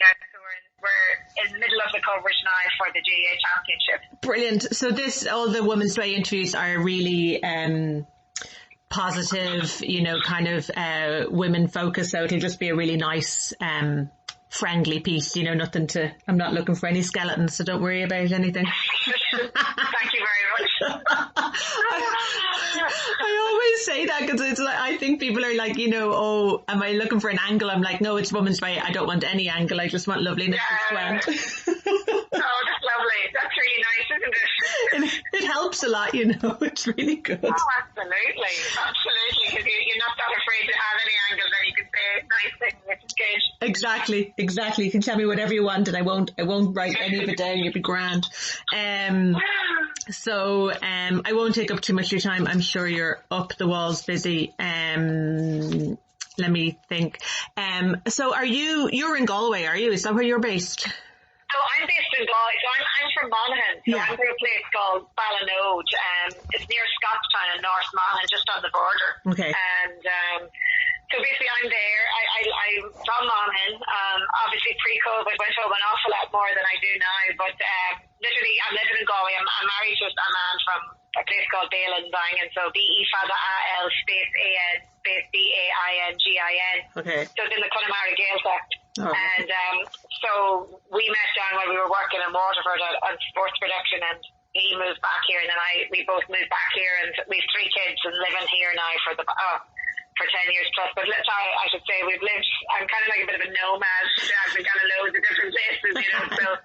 Yeah, so we're in the middle of the coverage now for the GAA Championship. Brilliant. So all the Women's Way interviews are really positive, kind of women focused. So it'll just be a really nice, friendly piece, I'm not looking for any skeletons, so don't worry about anything. Thank you very much. I always say that because it's like, I think people are like, oh, am I looking for an angle? I'm like, no, it's Women's Way. I don't want any angle. I just want loveliness and strength. Oh, that's lovely. That's really nice, isn't it? It helps a lot, It's really good. Oh, absolutely. Because you're not that afraid to have any angles, and you can say nice things, which is good. Exactly. You can tell me whatever you want, and I won't write any of it down. You'll be grand. So I won't take up too much of your time. I'm sure you're up the walls busy. Let me think. So you're in Galway, are you? Is that where you're based? So I'm based in Galway. So I'm from Monaghan. So I'm from a place called Ballinode. It's near Scottstown in North Monaghan, just on the border. Okay. And so basically I'm there. I'm from Monaghan. Obviously pre-COVID went home an awful lot more than I do now. But literally I'm living in Galway. I'm married to a man from a place called Ballinbang, and so BEFADA-AL space A-N space B-A-I-N-G-I-N. Okay. So it's in the Connemara Gaeltacht. Oh. And so we met down when we were working in Waterford on sports production, and he moved back here, and then we both moved back here, and we have 3 kids and living here now for 10 years plus. But I should say I'm kind of like a bit of a nomad. I've been kind of loads of different places, so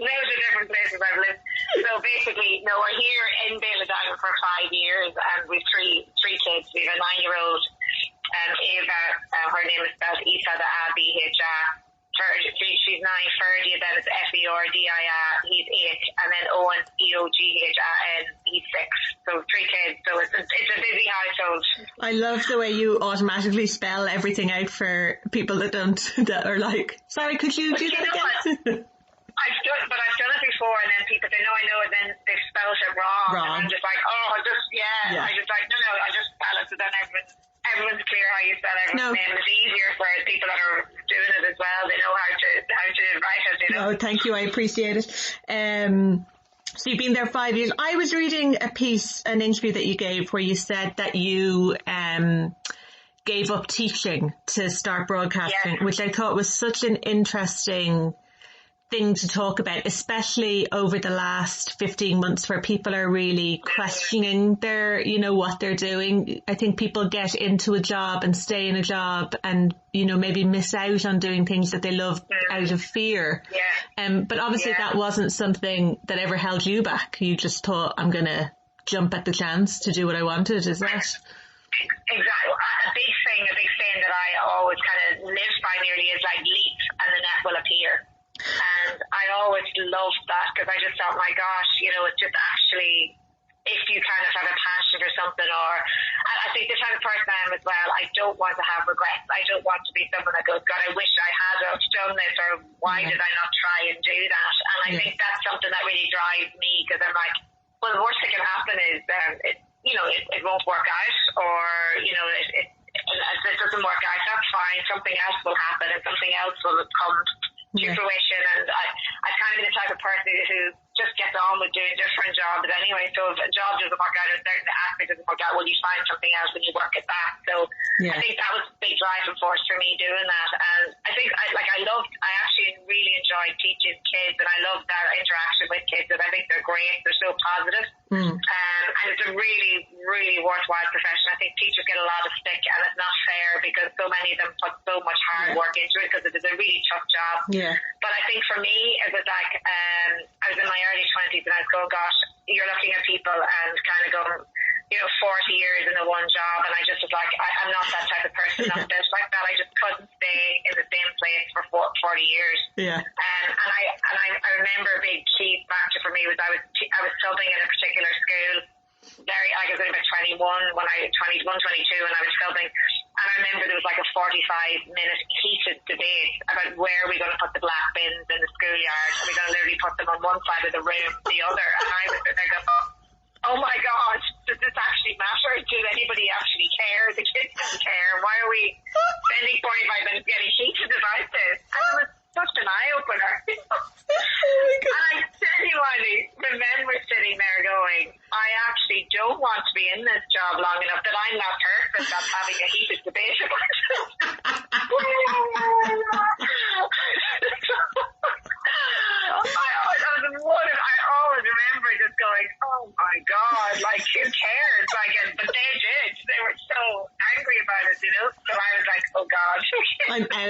loads of different places I've lived. So basically, we're here in Ballinade for 5 years, and we've three kids. We have a 9-year-old, Ava, her name is spelled Aoibh. She's 9, Ferdy, and then it's F-E-R-D-I-A, he's 8, and then Owen, E-O-G-H-A-N, he's 6. So 3 kids, so it's a busy household. I love the way you automatically spell everything out for people that are like, sorry, could you do that again? I've done it before, and then people say, no, I know it, then they spelled it wrong. And I'm just like, I just like, no, I just spell it, so then everyone's clear how you spell everyone's name. It's easier for people that are doing it as well. They know how to write it, Oh, thank you. I appreciate it. So you've been there 5 years. I was reading an interview that you gave where you said that you gave up teaching to start broadcasting, which I thought was such an interesting thing to talk about, especially over the last 15 months where people are really questioning their, what they're doing. I think people get into a job and stay in a job and, maybe miss out on doing things that they love out of fear. Yeah. But obviously that wasn't something that ever held you back. You just thought, I'm going to jump at the chance to do what I wanted. Is that? Exactly. A big saying that I always kind of live by nearly is like leap and the net will appear. And I always loved that because I just thought, my gosh, it's just actually, if you kind of have a passion for something, or I think the type of person I am as well, I don't want to have regrets. I don't want to be someone that goes, God, I wish I had done this, or why did I not try and do that? And I think that's something that really drives me, because I'm like, well, the worst that can happen is it won't work out, or if it doesn't work out, that's fine. Something else will happen, and something else will come to fruition. And I kind of been the type of person who just gets on with doing different jobs anyway. So if a job doesn't work out, or a certain aspect doesn't work out, well, you find something else and you work at that. So I think that was a big driving force for me doing that. And I think I actually really enjoyed teaching kids, and I love that interaction with kids, and I think they're great. They're so positive. And it's a really, really worthwhile profession. I think teachers get a lot of stick, and it's not fair because so many of them put so much hard work into it, because it is a really tough job. But I think for me, it was like, I was in my early 20s, and I was going, gosh, you're looking at people and kind of going, 40 years in the one job, and I just was like, I'm not that type of person. Not built like that. I just couldn't stay in the same place for 40 years. And I remember a big key factor for me was I was subbing in a particular school. I was about 21 when I 22, and I was subbing. And I remember there was like a 45-minute heated debate about where are we going to put the black bins in the schoolyard. Are we going to literally put them on one side of the room, the other? And I was sitting there going, oh my God, does this actually matter? Does anybody actually care? The kids don't care. Why are we spending 45 minutes getting heated about this? And there was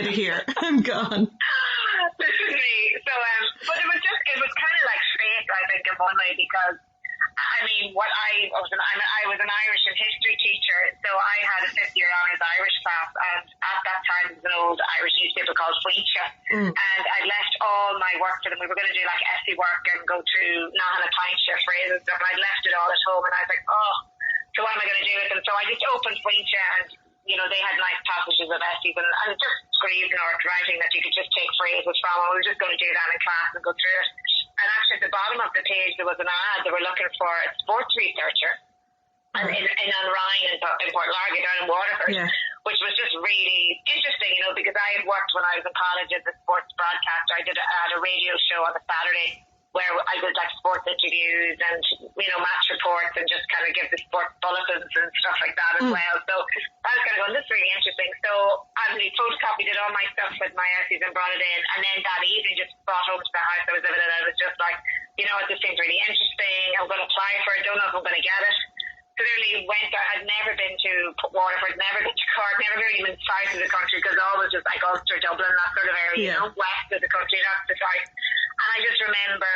of here. I'm gone. This is me. So, but it was kind of like fate, I think, in one way, because I mean, I was an Irish and history teacher, so I had a 5th year honours Irish class, and at that time there was an old Irish newspaper called Fleacha, and I left all my work for them. We were going to do like essay work and go through Nahana Pineshire phrases, and I left it all at home, and I was like, oh, so what am I going to do with them? So I just opened Fleacha, and they had nice passages of essays and just scribing or writing that you could just take phrases from, and we were just going to do that in class and go through it. And actually at the bottom of the page there was an ad. They were looking for a sports researcher in Ryan in Port Largy down in Waterford, which was just really interesting, because I had worked when I was in college as a sports broadcaster. I had a radio show on a Saturday where I did like sports interviews and, match reports and just kind of give the sports bulletins and stuff like that as well. So I was kind of going, this is really interesting. So I photocopied all my stuff with my essays and brought it in. And then that evening just brought home to the house I was living in. I was just like, this seems really interesting. I'm going to apply for it. Don't know if I'm going to get it. So literally went there. I'd never been to Waterford, never been to Cork, never really been south of the country, because always just like Ulster, Dublin, that sort of area, west of the country, that's the south. And I just remember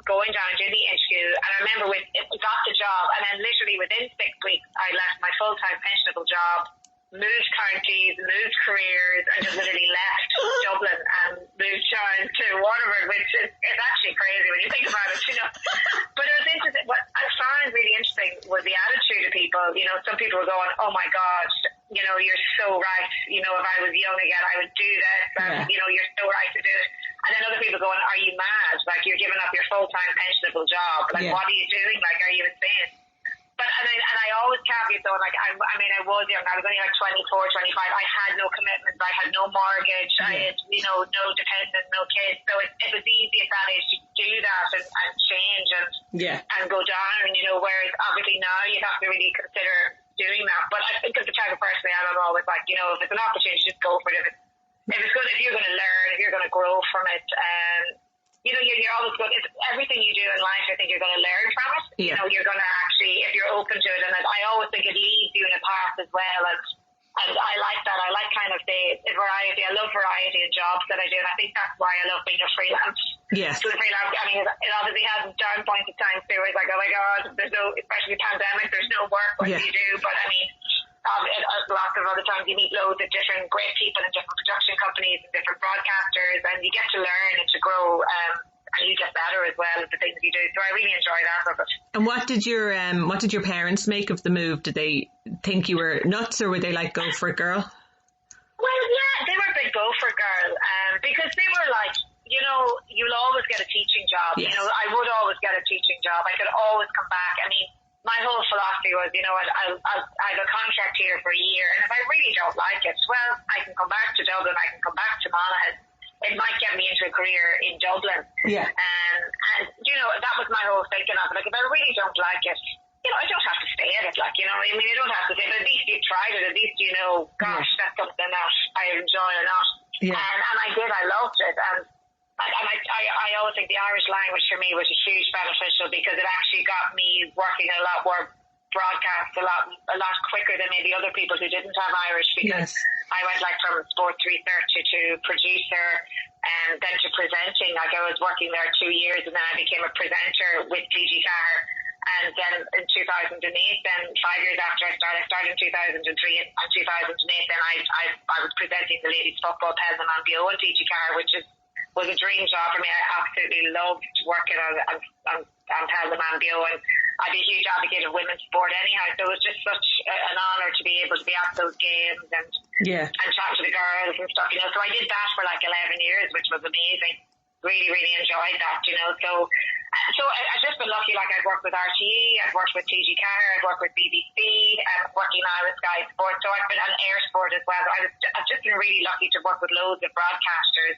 going down and doing the interview, and I remember got the job, and then literally within 6 weeks I left my full-time pensionable job, moved counties, moved careers, and just literally left Dublin and moved down to Waterford, which is actually crazy when you think about it, But it was interesting. What I found really interesting was the attitude of people. Some people were going, oh my gosh, you're so right. If I was young again, I would do this. And, you're so right to do it. And then other people going, are you mad? Like, you're giving up your full-time pensionable job. Like, what are you doing? Like, are you insane? But, and I always caveat though, like, I was young. I was only like 24, 25. I had no commitments. I had no mortgage. I had, no dependents, no kids. So it was easy at that age to do that and change and go down. And, whereas obviously now you'd have to really consider doing that. But I think as the type of person I am, I'm always like, if it's an opportunity, just go for it. If it's good, if you're going to learn, if you're going to grow from it, you're always good. It's everything you do in life, I think you're going to learn from it. Yeah. You're going to actually, if you're open to it, and I always think it leads you in a path as well. And I like that. I like kind of the variety. I love variety in jobs that I do, and I think that's why I love being a freelance. Yes. So the freelance, it obviously has down points at times too. It's like, oh my God, there's no, especially the pandemic, there's no work. What do you do? But lots of other times you meet loads of different great people in different production companies and different broadcasters, and you get to learn and to grow, and you get better as well at the things you do. So I really enjoy that of it. And what did your parents make of the move? Did they think you were nuts, or were they like, go for it, girl? Well, yeah, they were a big go for it, girl, because they were like, you'll always get a teaching job. Yes. I would always get a teaching job. I could always come back. My whole philosophy was, I have a contract here for a year, and if I really don't like it, well, I can come back to Dublin, I can come back to Monaghan. It might get me into a career in Dublin. Yeah. And that was my whole thinking of it. Like, if I really don't like it, I don't have to stay at it. Like, I don't have to say, but at least you've tried it. At least gosh, that's something that I enjoy or not. Yeah. And I did. I loved it. And I always think the Irish language for me was a huge beneficial, because it actually got me working a lot more broadcast a lot quicker than maybe other people who didn't have Irish, because I went like from sports researcher to producer and then to presenting. Like, I was working there 2 years, and then I became a presenter with TG Carr. And then in 2008, then 5 years after I started in 2003, and in 2008 then I was presenting the ladies football Pels and Manbio and TG Carr, which was a dream job for me. I absolutely loved working on Pels and Manbio, and I'd be a huge advocate of women's sport anyhow. So it was just such an honour to be able to be at those games and chat to the girls and stuff, So I did that for like 11 years, which was amazing. Really, really enjoyed that, So I've just been lucky. Like, I've worked with RTE, I've worked with TG Carr, I've worked with BBC, I'm working now with Sky Sports. So I've been on Air Sport as well. I've just been really lucky to work with loads of broadcasters.